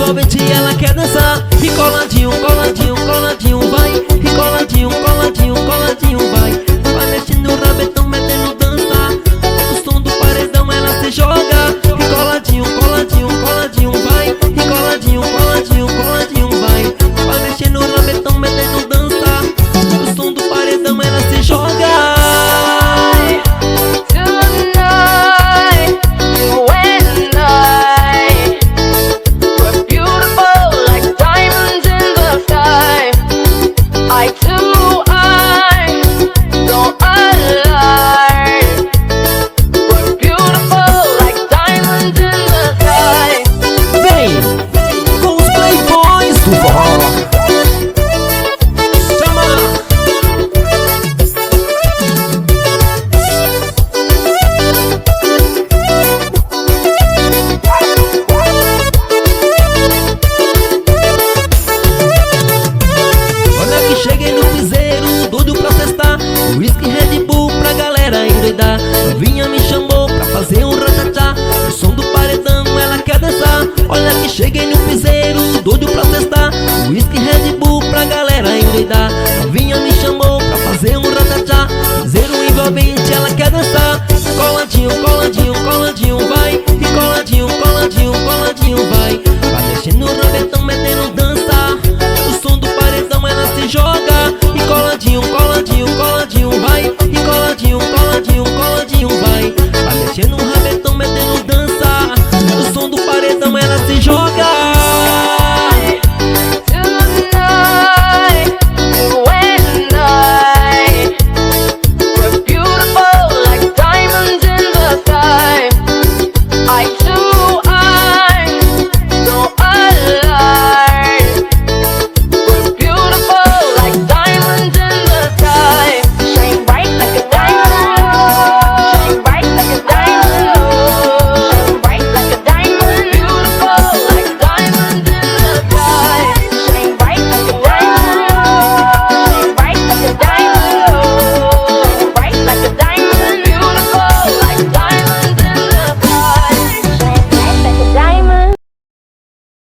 envolvente, ela quer dançar. E coladinho, coladinho, coladinho, vai. E coladinho, coladinho, coladinho, vai. Vai mexendo o rabetão, metendo dança. O som do paredão, ela se joga. E coladinho, coladinho, coladinho, vai. E coladinho, coladinho, coladinho, vai. Vai mexendo o rabetão, metendo dança. O som do paredão, ela se joga. Com os Playboys do Forró. Chama! Olha que cheguei no piseiro, doido pra festar. Whisky Red Bull pra galera endoidar. Novinha me chamou pra fazer um ratatá. O som do paredão, ela quer dançar. Olha que cheguei no